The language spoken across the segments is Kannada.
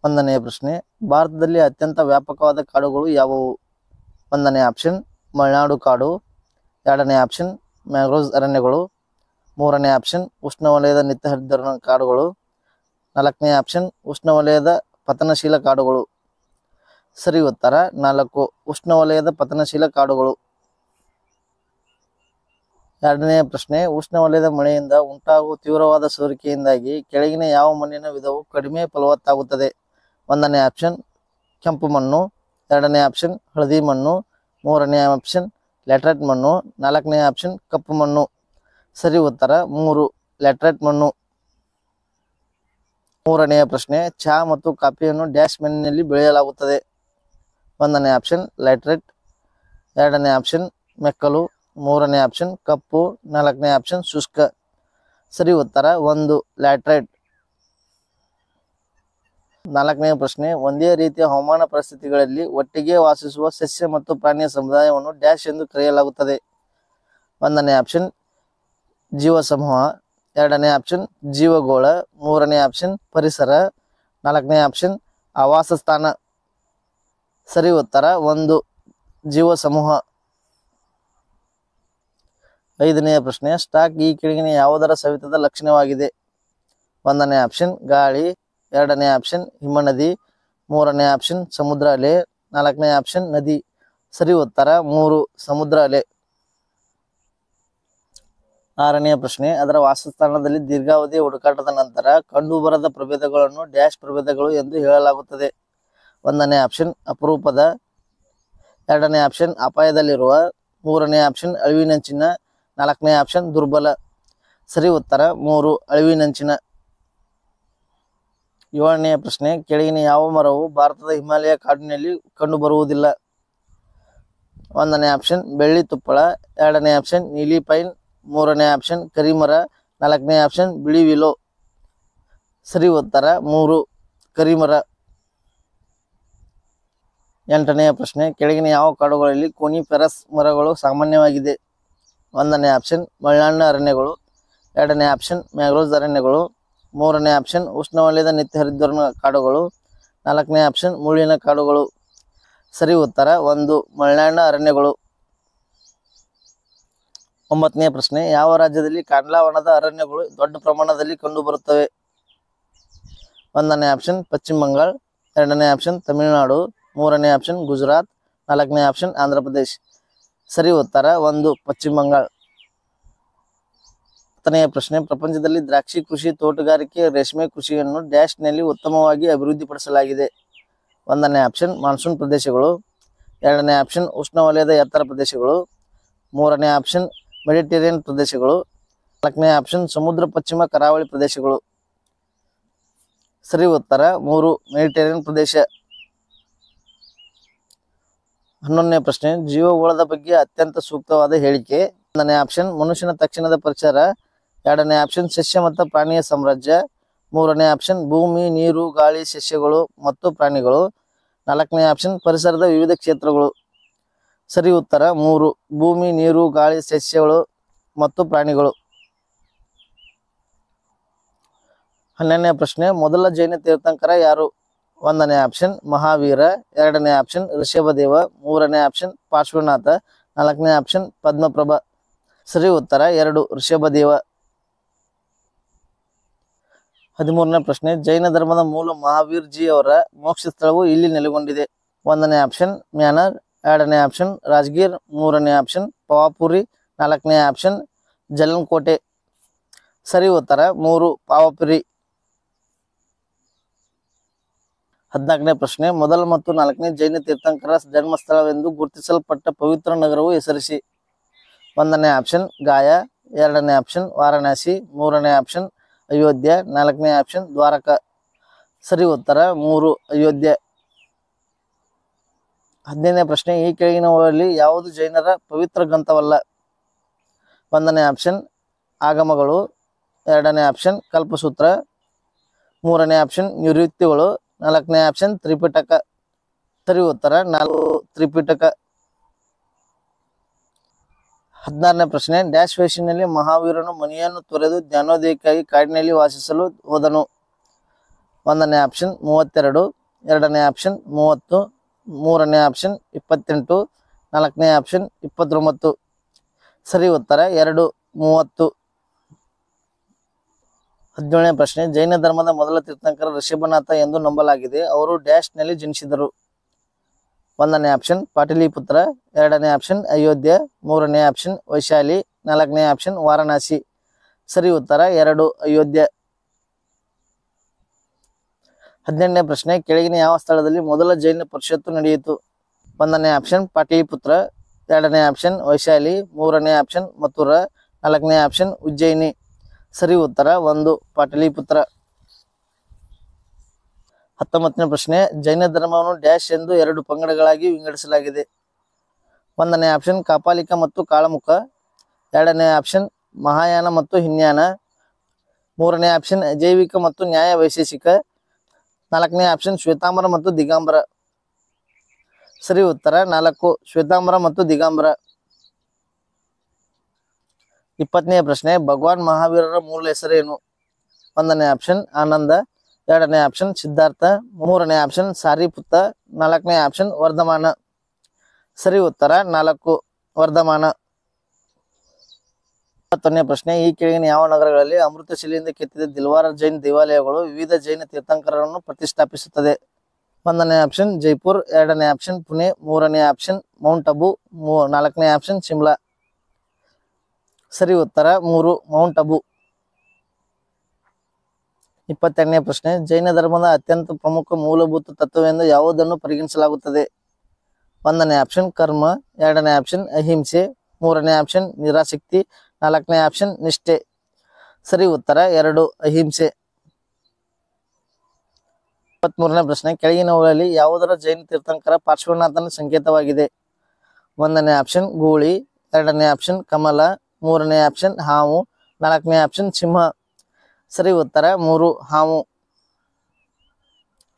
ಒಂದನೆಯ ಪ್ರಶ್ನೆ, ಭಾರತದಲ್ಲಿ ಅತ್ಯಂತ ವ್ಯಾಪಕವಾದ ಕಾಡುಗಳು ಯಾವುವು? ಒಂದನೇ ಆಪ್ಷನ್ ಮಲೆನಾಡು ಕಾಡು, ಎರಡನೇ ಆಪ್ಷನ್ ಮ್ಯಾಂಗ್ರೋವ್ಸ್ ಅರಣ್ಯಗಳು, ಮೂರನೇ ಆಪ್ಷನ್ ಉಷ್ಣವಲಯದ ನಿತ್ಯಹರಿದ್ವರ್ಣ ಕಾಡುಗಳು, ನಾಲ್ಕನೇ ಆಪ್ಷನ್ ಉಷ್ಣವಲಯದ ಪತನಶೀಲ ಕಾಡುಗಳು. ಸರಿ ಉತ್ತರ 4 ಉಷ್ಣವಲಯದ ಪತನಶೀಲ ಕಾಡುಗಳು. ಎರಡನೆಯ ಪ್ರಶ್ನೆ, ಉಷ್ಣವಲಯದ ಮಳೆಯಿಂದ ಉಂಟಾಗುವ ತೀವ್ರವಾದ ಸೋರಿಕೆಯಿಂದಾಗಿ ಕೆಳಗಿನ ಯಾವ ಮಣ್ಣಿನ ವಿಧವು ಕಡಿಮೆ ಫಲವತ್ತಾಗುತ್ತದೆ? ಒಂದನೇ ಆಪ್ಷನ್ ಕೆಂಪು ಮಣ್ಣು, ಎರಡನೇ ಆಪ್ಷನ್ ಹಳದಿ ಮಣ್ಣು, ಮೂರನೇ ಆಪ್ಷನ್ ಲ್ಯಾಟರೈಟ್ ಮಣ್ಣು, ನಾಲ್ಕನೇ ಆಪ್ಷನ್ ಕಪ್ಪು ಮಣ್ಣು. ಸರಿ ಉತ್ತರ 3 ಲ್ಯಾಟರೈಟ್ ಮಣ್ಣು. ಮೂರನೆಯ ಪ್ರಶ್ನೆ, ಚಹಾ ಮತ್ತು ಕಾಫಿಯನ್ನು ಡ್ಯಾಶ್ ಮಣ್ಣಿನಲ್ಲಿ ಬೆಳೆಯಲಾಗುತ್ತದೆ? ಒಂದನೇ ಆಪ್ಷನ್ ಲ್ಯಾಟರೈಟ್, ಎರಡನೇ ಆಪ್ಷನ್ ಮೆಕ್ಕಲು, ಮೂರನೇ ಆಪ್ಷನ್ ಕಪ್ಪು, ನಾಲ್ಕನೇ ಆಪ್ಷನ್ ಶುಷ್ಕ. ಸರಿ ಉತ್ತರ 1 ಲ್ಯಾಟರೈಟ್. ನಾಲ್ಕನೇ ಪ್ರಶ್ನೆ, ಒಂದೇ ರೀತಿಯ ಹವಾಮಾನ ಪರಿಸ್ಥಿತಿಗಳಲ್ಲಿ ಒಟ್ಟಿಗೆ ವಾಸಿಸುವ ಸಸ್ಯ ಮತ್ತು ಪ್ರಾಣಿಯ ಸಮುದಾಯವನ್ನು ಡ್ಯಾಶ್ ಎಂದು ಕರೆಯಲಾಗುತ್ತದೆ? ಒಂದನೇ ಆಪ್ಷನ್ ಜೀವ ಸಮೂಹ, ಎರಡನೇ ಆಪ್ಷನ್ ಜೀವಗೋಳ, ಮೂರನೇ ಆಪ್ಷನ್ ಪರಿಸರ, ನಾಲ್ಕನೇ ಆಪ್ಷನ್ ಆವಾಸ ಸ್ಥಾನ. ಸರಿ ಉತ್ತರ 1 ಜೀವ ಸಮೂಹ. ಐದನೆಯ ಪ್ರಶ್ನೆ, ಸ್ಟಾಕ್ ಈ ಕೆಳಗಿನ ಯಾವುದರ ಸವೆತದ ಲಕ್ಷಣವಾಗಿದೆ? ಒಂದನೇ ಆಪ್ಷನ್ ಗಾಳಿ, ಎರಡನೇ ಆಪ್ಷನ್ ಹಿಮನದಿ, ಮೂರನೇ ಆಪ್ಷನ್ ಸಮುದ್ರ ಅಲೆ, ನಾಲ್ಕನೇ ಆಪ್ಷನ್ ನದಿ. ಸರಿ ಉತ್ತರ 3 ಸಮುದ್ರ ಅಲೆ. ಆರನೆಯ ಪ್ರಶ್ನೆ, ಅದರ ವಾಸಸ್ಥಾನದಲ್ಲಿ ದೀರ್ಘಾವಧಿಯ ಹುಡುಕಾಟದ ನಂತರ ಕಂಡುಬರದ ಪ್ರಭೇದಗಳನ್ನು ಡ್ಯಾಶ್ ಪ್ರಭೇದಗಳು ಎಂದು ಹೇಳಲಾಗುತ್ತದೆ? ಒಂದನೇ ಆಪ್ಷನ್ ಅಪರೂಪದ, ಎರಡನೇ ಆಪ್ಷನ್ ಅಪಾಯದಲ್ಲಿರುವ, ಮೂರನೇ ಆಪ್ಷನ್ ಅಳಿವಿನಂಚಿನ, ನಾಲ್ಕನೇ ಆಪ್ಷನ್ ದುರ್ಬಲ. ಸರಿ ಉತ್ತರ 3 ಅಳಿವಿನಂಚಿನ. ಏಳನೆಯ ಪ್ರಶ್ನೆ, ಕೆಳಗಿನ ಯಾವ ಮರವು ಭಾರತದ ಹಿಮಾಲಯ ಕಾಡಿನಲ್ಲಿ ಕಂಡುಬರುವುದಿಲ್ಲ? ಒಂದನೇ ಆಪ್ಷನ್ ಬೆಳ್ಳಿ ತುಪ್ಪಳ, ಎರಡನೇ ಆಪ್ಷನ್ ನೀಲಿ ಪೈನ್, ಮೂರನೇ ಆಪ್ಷನ್ ಕರಿಮರ, ನಾಲ್ಕನೇ ಆಪ್ಷನ್ ಬಿಳಿ ವಿಲೋ. ಸರಿ ಉತ್ತರ 3 ಕರಿಮರ. ಎಂಟನೆಯ ಪ್ರಶ್ನೆ, ಕೆಳಗಿನ ಯಾವ ಕಾಡುಗಳಲ್ಲಿ ಕೋನಿಫೆರಸ್ ಮರಗಳು ಸಾಮಾನ್ಯವಾಗಿದೆ? ಒಂದನೇ ಆಪ್ಷನ್ ಮಲೆನಾಡಿನ ಅರಣ್ಯಗಳು, ಎರಡನೇ ಆಪ್ಷನ್ ಮ್ಯಾಂಗ್ರೋವ್ಸ್ ಅರಣ್ಯಗಳು, ಮೂರನೇ ಆಪ್ಷನ್ ಉಷ್ಣವಲಯದ ನಿತ್ಯಹರಿದ್ವರ್ಣ ಕಾಡುಗಳು, ನಾಲ್ಕನೇ ಆಪ್ಷನ್ ಮುಳ್ಳಿನ ಕಾಡುಗಳು. ಸರಿ ಉತ್ತರ 1 ಮಲೆನಾಡಿನ ಅರಣ್ಯಗಳು. ಒಂಬತ್ತನೆಯ ಪ್ರಶ್ನೆ, ಯಾವ ರಾಜ್ಯದಲ್ಲಿ ಕಾಂಡ್ಲಾ ವನದ ಅರಣ್ಯಗಳು ದೊಡ್ಡ ಪ್ರಮಾಣದಲ್ಲಿ ಕಂಡುಬರುತ್ತವೆ? ಒಂದನೇ ಆಪ್ಷನ್ ಪಶ್ಚಿಮ ಬಂಗಾಳ, ಎರಡನೇ ಆಪ್ಷನ್ ತಮಿಳುನಾಡು, ಮೂರನೇ ಆಪ್ಷನ್ ಗುಜರಾತ್, ನಾಲ್ಕನೇ ಆಪ್ಷನ್ ಆಂಧ್ರ ಪ್ರದೇಶ್. ಸರಿ ಉತ್ತರ 1 ಪಶ್ಚಿಮ ಬಂಗಾಳ. ಹತ್ತನೆಯ ಪ್ರಶ್ನೆ, ಪ್ರಪಂಚದಲ್ಲಿ ದ್ರಾಕ್ಷಿ ಕೃಷಿ, ತೋಟಗಾರಿಕೆ, ರೇಷ್ಮೆ ಕೃಷಿಯನ್ನು ಡ್ಯಾಶ್ನಲ್ಲಿ ಉತ್ತಮವಾಗಿ ಅಭಿವೃದ್ಧಿಪಡಿಸಲಾಗಿದೆ? ಒಂದನೇ ಆಪ್ಷನ್ ಮಾನ್ಸೂನ್ ಪ್ರದೇಶಗಳು, ಎರಡನೇ ಆಪ್ಷನ್ ಉಷ್ಣವಲಯದ ಎತ್ತರ ಪ್ರದೇಶಗಳು, ಮೂರನೇ ಆಪ್ಷನ್ ಮೆಡಿಟೇರಿಯನ್ ಪ್ರದೇಶಗಳು, ನಾಲ್ಕನೇ ಆಪ್ಷನ್ ಸಮುದ್ರ ಪಶ್ಚಿಮ ಕರಾವಳಿ ಪ್ರದೇಶಗಳು. ಸರಿ ಉತ್ತರ 3 ಮೆಡಿಟೇರಿಯನ್ ಪ್ರದೇಶ. 11ನೇ ಪ್ರಶ್ನೆ, ಜೀವಗೋಳದ ಬಗ್ಗೆ ಅತ್ಯಂತ ಸೂಕ್ತವಾದ ಹೇಳಿಕೆ? ಒಂದನೇ ಆಪ್ಷನ್ ಮನುಷ್ಯನ ತಕ್ಷಣದ ಪರಿಸರ, ಎರಡನೇ ಆಪ್ಷನ್ ಸಸ್ಯ ಮತ್ತು ಪ್ರಾಣಿಯ ಸಾಮ್ರಾಜ್ಯ, ಮೂರನೇ ಆಪ್ಷನ್ ಭೂಮಿ, ನೀರು, ಗಾಳಿ, ಸಸ್ಯಗಳು ಮತ್ತು ಪ್ರಾಣಿಗಳು, ನಾಲ್ಕನೇ ಆಪ್ಷನ್ ಪರಿಸರದ ವಿವಿಧ ಕ್ಷೇತ್ರಗಳು. ಸರಿ ಉತ್ತರ 3 ಭೂಮಿ, ನೀರು, ಗಾಳಿ, ಸಸ್ಯಗಳು ಮತ್ತು ಪ್ರಾಣಿಗಳು. 12ನೇ ಪ್ರಶ್ನೆ, ಮೊದಲ ಜೈನ ತೀರ್ಥಂಕರ ಯಾರು? ಒಂದನೇ ಆಪ್ಷನ್ ಮಹಾವೀರ, ಎರಡನೇ ಆಪ್ಷನ್ ಋಷಭದೇವ, ಮೂರನೇ ಆಪ್ಷನ್ ಪಾರ್ಶ್ವನಾಥ, ನಾಲ್ಕನೇ ಆಪ್ಷನ್ ಪದ್ಮಪ್ರಭ. ಸರಿ ಉತ್ತರ 2 ಋಷಭದೇವ. 13ನೇ ಪ್ರಶ್ನೆ, ಜೈನ ಧರ್ಮದ ಮೂಲ ಮಹಾವೀರ್ ಜಿ ಅವರ ಮೋಕ್ಷ ಸ್ಥಳವು ಇಲ್ಲಿ ನೆಲೆಗೊಂಡಿದೆ? ಒಂದನೇ ಆಪ್ಷನ್ ಮ್ಯಾನರ್, ಎರಡನೇ ಆಪ್ಷನ್ ರಾಜಗೀರ್, ಮೂರನೇ ಆಪ್ಷನ್ ಪವಾಪುರಿ, ನಾಲ್ಕನೇ ಆಪ್ಷನ್ ಜಲನ್ಕೋಟೆ. ಸರಿ ಉತ್ತರ 3 ಪಾವಪುರಿ. 14ನೇ ಪ್ರಶ್ನೆ, ಮೊದಲ ಮತ್ತು ನಾಲ್ಕನೇ ಜೈನ ತೀರ್ಥಂಕರ ಜನ್ಮಸ್ಥಳವೆಂದು ಗುರುತಿಸಲ್ಪಟ್ಟ ಪವಿತ್ರ ನಗರವು ಹೆಸರಿಸಿ? ಒಂದನೇ ಆಪ್ಷನ್ ಗಾಯಾ, ಎರಡನೇ ಆಪ್ಷನ್ ವಾರಣಾಸಿ, ಮೂರನೇ ಆಪ್ಷನ್ ಅಯೋಧ್ಯ, ನಾಲ್ಕನೇ ಆಪ್ಷನ್ ದ್ವಾರಕ. ಸರಿ ಉತ್ತರ 3 ಅಯೋಧ್ಯ. 15ನೇ ಪ್ರಶ್ನೆ, ಈ ಕೆಳಗಿನವುಗಳಲ್ಲಿ ಯಾವುದು ಜೈನರ ಪವಿತ್ರ ಗ್ರಂಥವಲ್ಲ? ಒಂದನೇ ಆಪ್ಷನ್ ಆಗಮಗಳು, ಎರಡನೇ ಆಪ್ಷನ್ ಕಲ್ಪಸೂತ್ರ, ಮೂರನೇ ಆಪ್ಷನ್ ನಿವೃತ್ತಿಗಳು, ನಾಲ್ಕನೇ ಆಪ್ಷನ್ ತ್ರಿಪಿಟಕ. ಸರಿ ಉತ್ತರ 4 ತ್ರಿಪಿಟಕ. 16ನೇ ಪ್ರಶ್ನೆ, ಡ್ಯಾಶ್ ವಯಸ್ಸಿನಲ್ಲಿ ಮಹಾವೀರನು ಮನೆಯನ್ನು ತೊರೆದು ಜ್ಞಾನೋದಯಕ್ಕಾಗಿ ಕಾಡಿನಲ್ಲಿ ವಾಸಿಸಲು ಹೋದನು? ಒಂದನೇ ಆಪ್ಷನ್ 32, ಎರಡನೇ ಆಪ್ಷನ್ 30, ಮೂರನೇ ಆಪ್ಷನ್ 28, ನಾಲ್ಕನೇ ಆಪ್ಷನ್ 29. ಸರಿ ಉತ್ತರ 2, 30. 17ನೇ ಪ್ರಶ್ನೆ, ಜೈನ ಧರ್ಮದ ಮೊದಲ ತೀರ್ಥಂಕರ ಋಷಭನಾಥ ಎಂದು ನಂಬಲಾಗಿದೆ. ಅವರು ಡ್ಯಾಶ್ ನಲ್ಲಿ ಜನಿಸಿದರು. ಒಂದನೇ ಆಪ್ಷನ್ ಪಾಟಲಿಪುತ್ರ, ಎರಡನೇ ಆಪ್ಷನ್ ಅಯೋಧ್ಯ, ಮೂರನೇ ಆಪ್ಷನ್ ವೈಶಾಲಿ, ನಾಲ್ಕನೇ ಆಪ್ಷನ್ ವಾರಣಾಸಿ. ಸರಿ ಉತ್ತರ 2, ಅಯೋಧ್ಯ. 18ನೇ ಪ್ರಶ್ನೆ, ಕೆಳಗಿನ ಯಾವ ಸ್ಥಳದಲ್ಲಿ ಮೊದಲ ಜೈನ ಪರಿಷತ್ತು ನಡೆಯಿತು? ಒಂದನೇ ಆಪ್ಷನ್ ಪಾಟಲಿಪುತ್ರ, ಎರಡನೇ ಆಪ್ಷನ್ ವೈಶಾಲಿ, ಮೂರನೇ ಆಪ್ಷನ್ ಮಥುರಾ, ನಾಲ್ಕನೇ ಆಪ್ಷನ್ ಉಜ್ಜಯಿನಿ. ಸರಿ ಉತ್ತರ 1, ಪಾಟಲಿಪುತ್ರ. 19ನೇ ಪ್ರಶ್ನೆ, ಜೈನ ಧರ್ಮವನ್ನು ಡ್ಯಾಶ್ ಎಂದು 2 ಪಂಗಡಗಳಾಗಿ ವಿಂಗಡಿಸಲಾಗಿದೆ. ಒಂದನೇ ಆಪ್ಷನ್ ಕಾಪಾಲಿಕ ಮತ್ತು ಕಾಳಮುಖ, ಎರಡನೇ ಆಪ್ಷನ್ ಮಹಾಯಾನ ಮತ್ತು ಹಿನ್ಯಾನ, ಮೂರನೇ ಆಪ್ಷನ್ ಅಜೈವಿಕ ಮತ್ತು ನ್ಯಾಯ ವೈಶೇಷಿಕ, ನಾಲ್ಕನೇ ಆಪ್ಷನ್ ಶ್ವೇತಾಂಬರ ಮತ್ತು ದಿಗಂಬರ. ಸರಿ ಉತ್ತರ 4, ಶ್ವೇತಾಂಬರ ಮತ್ತು ದಿಗಂಬರ. 20ನೇ ಪ್ರಶ್ನೆ, ಭಗವಾನ್ ಮಹಾವೀರರ ಮೂಲ ಹೆಸರೇನು? ಒಂದನೇ ಆಪ್ಷನ್ ಆನಂದ, ಎರಡನೇ ಆಪ್ಷನ್ ಸಿದ್ಧಾರ್ಥ, ಮೂರನೇ ಆಪ್ಷನ್ ಸಾರಿಪುತ್ತ, ನಾಲ್ಕನೇ ಆಪ್ಷನ್ ವರ್ಧಮಾನ. ಸರಿ ಉತ್ತರ 4, ವರ್ಧಮಾನ. 21ನೇ ಪ್ರಶ್ನೆ, ಈ ಕೆಳಗಿನ ಯಾವ ನಗರಗಳಲ್ಲಿ ಅಮೃತಶಿಲೆಯಿಂದ ಕೆತ್ತಿದ ದಿಲ್ವಾರ ಜೈನ್ ದೇವಾಲಯಗಳು ವಿವಿಧ ಜೈನ ತೀರ್ಥಂಕರರನ್ನು ಪ್ರತಿಷ್ಠಾಪಿಸುತ್ತದೆ? ಒಂದನೇ ಆಪ್ಷನ್ ಜೈಪುರ್, ಎರಡನೇ ಆಪ್ಷನ್ ಪುಣೆ, ಮೂರನೇ ಆಪ್ಷನ್ ಮೌಂಟ್ ಅಬು, ನಾಲ್ಕನೇ ಆಪ್ಷನ್ ಶಿಮ್ಲಾ. ಸರಿ ಉತ್ತರ 3, ಮೌಂಟ್ ಅಬು. 22ನೇ ಪ್ರಶ್ನೆ, ಜೈನ ಧರ್ಮದ ಅತ್ಯಂತ ಪ್ರಮುಖ ಮೂಲಭೂತ ತತ್ವವೆಂದು ಯಾವುದನ್ನು ಪರಿಗಣಿಸಲಾಗುತ್ತದೆ? ಒಂದನೇ ಆಪ್ಷನ್ ಕರ್ಮ, ಎರಡನೇ ಆಪ್ಷನ್ ಅಹಿಂಸೆ, ಮೂರನೇ ಆಪ್ಷನ್ ನಿರಾಸಕ್ತಿ, ನಾಲ್ಕನೇ ಆಪ್ಷನ್ ನಿಷ್ಠೆ. ಸರಿ ಉತ್ತರ 2, ಅಹಿಂಸೆ. 23ನೇ ಪ್ರಶ್ನೆ, ಕೆಳಗಿನವುಗಳಲ್ಲಿ ಯಾವುದರ ಜೈನ ತೀರ್ಥಂಕರ ಪಾರ್ಶ್ವನಾಥನ ಸಂಕೇತವಾಗಿದೆ? ಒಂದನೇ ಆಪ್ಷನ್ ಗೂಳಿ, ಎರಡನೇ ಆಪ್ಷನ್ ಕಮಲ, ಮೂರನೇ ಆಪ್ಷನ್ ಹಾವು, ನಾಲ್ಕನೇ ಆಪ್ಷನ್ ಸಿಂಹ. ಸರಿ ಉತ್ತರ 3, ಹಾವು.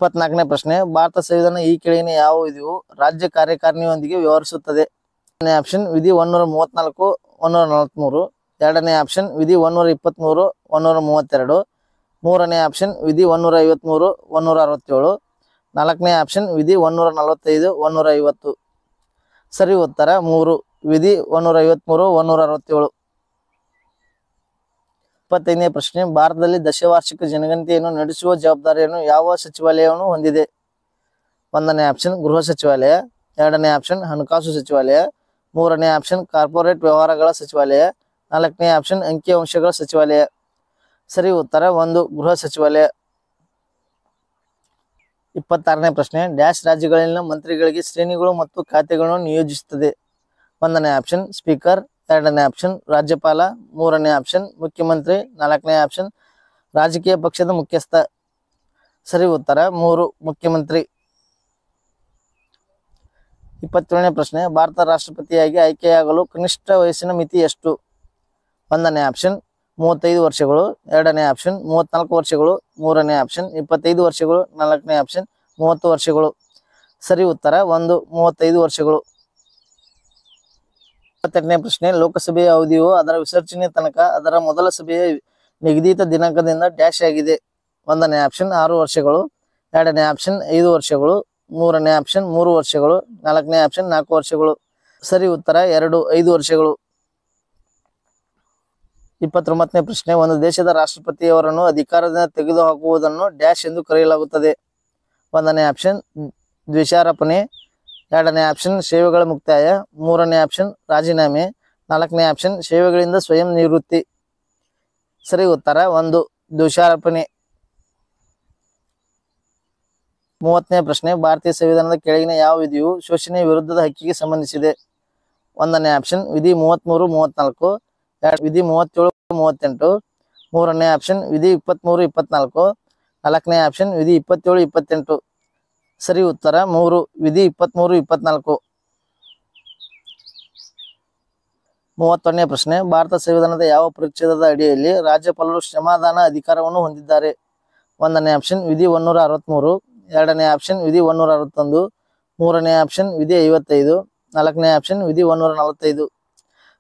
24ನೇ ಪ್ರಶ್ನೆ, ಭಾರತ ಸಂವಿಧಾನ ಈ ಕೆಳಗಿನ ಯಾವ ವಿಧಿಯು ರಾಜ್ಯ ಕಾರ್ಯಕಾರಿಣಿಯೊಂದಿಗೆ ವ್ಯವಹರಿಸುತ್ತದೆ? ಒಂದನೇ ಆಪ್ಷನ್ ವಿಧಿ 134, 143, ಎರಡನೇ ಆಪ್ಷನ್ ವಿಧಿ 123, 132, ಮೂರನೇ ಆಪ್ಷನ್ ವಿಧಿ 153, 167, ನಾಲ್ಕನೇ ಆಪ್ಷನ್ ವಿಧಿ 145, 150. ಸರಿ ಉತ್ತರ 3, ವಿಧಿ 153, 167. 25ನೇ ಪ್ರಶ್ನೆ, ಭಾರತದಲ್ಲಿ ದಶವಾರ್ಷಿಕ ಜನಗಣತಿಯನ್ನು ನಡೆಸುವ ಜವಾಬ್ದಾರಿಯನ್ನು ಯಾವ ಸಚಿವಾಲಯವನ್ನು ಹೊಂದಿದೆ? ಒಂದನೇ ಆಪ್ಷನ್ ಗೃಹ ಸಚಿವಾಲಯ, ಎರಡನೇ ಆಪ್ಷನ್ ಹಣಕಾಸು ಸಚಿವಾಲಯ, ಮೂರನೇ ಆಪ್ಷನ್ ಕಾರ್ಪೊರೇಟ್ ವ್ಯವಹಾರಗಳ ಸಚಿವಾಲಯ, ನಾಲ್ಕನೇ ಆಪ್ಷನ್ ಅಂಕಿಅಂಶಗಳ ಸಚಿವಾಲಯ. ಸರಿ ಉತ್ತರ 1, ಗೃಹ ಸಚಿವಾಲಯ. 26ನೇ ಪ್ರಶ್ನೆ, ಡ್ಯಾಶ್ ರಾಜ್ಯಗಳಲ್ಲಿನ ಮಂತ್ರಿಗಳಿಗೆ ಶ್ರೇಣಿಗಳು ಮತ್ತು ಖಾತೆಗಳನ್ನು ನಿಯೋಜಿಸುತ್ತದೆ? ಒಂದನೇ ಆಪ್ಷನ್ ಸ್ಪೀಕರ್, ಎರಡನೇ ಆಪ್ಷನ್ ರಾಜ್ಯಪಾಲ, ಮೂರನೇ ಆಪ್ಷನ್ ಮುಖ್ಯಮಂತ್ರಿ, ನಾಲ್ಕನೇ ಆಪ್ಷನ್ ರಾಜಕೀಯ ಪಕ್ಷದ ಮುಖ್ಯಸ್ಥ. ಸರಿ ಉತ್ತರ 3, ಮುಖ್ಯಮಂತ್ರಿ. 27ನೇ ಪ್ರಶ್ನೆ, ಭಾರತ ರಾಷ್ಟ್ರಪತಿಯಾಗಿ ಆಯ್ಕೆಯಾಗಲು ಕನಿಷ್ಠ ವಯಸ್ಸಿನ ಮಿತಿ ಎಷ್ಟು? ಒಂದನೇ ಆಪ್ಷನ್ 35 ವರ್ಷಗಳು, ಎರಡನೇ ಆಪ್ಷನ್ 34 ವರ್ಷಗಳು, ಮೂರನೇ ಆಪ್ಷನ್ 25 ವರ್ಷಗಳು, ನಾಲ್ಕನೇ ಆಪ್ಷನ್ 30 ವರ್ಷಗಳು. ಸರಿ ಉತ್ತರ 1, 35 ವರ್ಷಗಳು. 28ನೇ ಪ್ರಶ್ನೆ, ಲೋಕಸಭೆಯ ಅವಧಿಯು ಅದರ ವಿಸರ್ಜನೆ ತನಕ ಅದರ ಮೊದಲ ಸಭೆಯ ನಿಗದಿತ ದಿನಾಂಕದಿಂದ ಡ್ಯಾಶ್ ಆಗಿದೆ? ಒಂದನೇ ಆಪ್ಷನ್ 6 ವರ್ಷಗಳು, ಎರಡನೇ ಆಪ್ಷನ್ 5 ವರ್ಷಗಳು, ಮೂರನೇ ಆಪ್ಷನ್ 3 ವರ್ಷಗಳು, ನಾಲ್ಕನೇ ಆಪ್ಷನ್ 4 ವರ್ಷಗಳು. ಸರಿ ಉತ್ತರ 2, 5 ವರ್ಷಗಳು. 29ನೇ ಪ್ರಶ್ನೆ, ಒಂದು ದೇಶದ ರಾಷ್ಟ್ರಪತಿಯವರನ್ನು ಅಧಿಕಾರದಿಂದ ತೆಗೆದುಹಾಕುವುದನ್ನು ಡ್ಯಾಶ್ ಎಂದು ಕರೆಯಲಾಗುತ್ತದೆ? ಒಂದನೇ ಆಪ್ಷನ್ ದ್ವೇಷಾರೋಪಣೆ, ಎರಡನೇ ಆಪ್ಷನ್ ಸೇವೆಗಳ ಮುಕ್ತಾಯ, ಮೂರನೇ ಆಪ್ಷನ್ ರಾಜೀನಾಮೆ, ನಾಲ್ಕನೇ ಆಪ್ಷನ್ ಸೇವೆಗಳಿಂದ ಸ್ವಯಂ ನಿವೃತ್ತಿ. ಸರಿ ಉತ್ತರ 1, ದೋಷಾರೋಪಣೆ. 30ನೇ ಪ್ರಶ್ನೆ, ಭಾರತೀಯ ಸಂವಿಧಾನದ ಕೆಳಗಿನ ಯಾವ ವಿಧಿಯು ಶೋಷಣೆಯ ವಿರುದ್ಧದ ಹಕ್ಕಿಗೆ ಸಂಬಂಧಿಸಿದೆ? ಒಂದನೇ ಆಪ್ಷನ್ ವಿಧಿ 33, 34, ವಿಧಿ 37, 38, ಮೂರನೇ ಆಪ್ಷನ್ ವಿಧಿ 23, 24, ನಾಲ್ಕನೇ ಆಪ್ಷನ್ ವಿಧಿ 27, 28. ಸರಿ ಉತ್ತರ 3, ವಿಧಿ 23, 24. 31ನೇ ಪ್ರಶ್ನೆ, ಭಾರತ ಸಂವಿಧಾನದ ಯಾವ ಪರಿಚ್ಛೇದದ ಅಡಿಯಲ್ಲಿ ರಾಜ್ಯಪಾಲರು ಕ್ಷಮಾದಾನ ಅಧಿಕಾರವನ್ನು ಹೊಂದಿದ್ದಾರೆ? ಒಂದನೇ ಆಪ್ಷನ್ ವಿಧಿ 163, ಎರಡನೇ ಆಪ್ಷನ್ ವಿಧಿ 161, ಮೂರನೇ ಆಪ್ಷನ್ ವಿಧಿ 55, ನಾಲ್ಕನೇ ಆಪ್ಷನ್ ವಿಧಿ 145.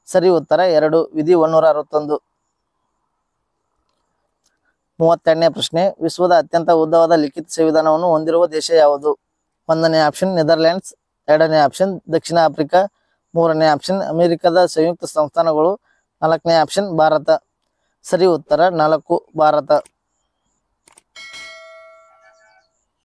ಸರಿ ಉತ್ತರ 2, ವಿಧಿ 161. 32ನೇ ಪ್ರಶ್ನೆ, ವಿಶ್ವದ ಅತ್ಯಂತ ಉದ್ದವಾದ ಲಿಖಿತ ಸಂವಿಧಾನವನ್ನು ಹೊಂದಿರುವ ದೇಶ ಯಾವುದು? 1ನೇ ಆಪ್ಷನ್ ನೆದರ್ಲ್ಯಾಂಡ್ಸ್, 2ನೇ ಆಪ್ಷನ್ ದಕ್ಷಿಣ ಆಫ್ರಿಕಾ, 3ನೇ ಆಪ್ಷನ್ ಅಮೆರಿಕದ ಸಂಯುಕ್ತ ಸಂಸ್ಥಾನಗಳು, 4ನೇ ಆಪ್ಷನ್ ಭಾರತ. ಸರಿ ಉತ್ತರ 4 ಭಾರತ.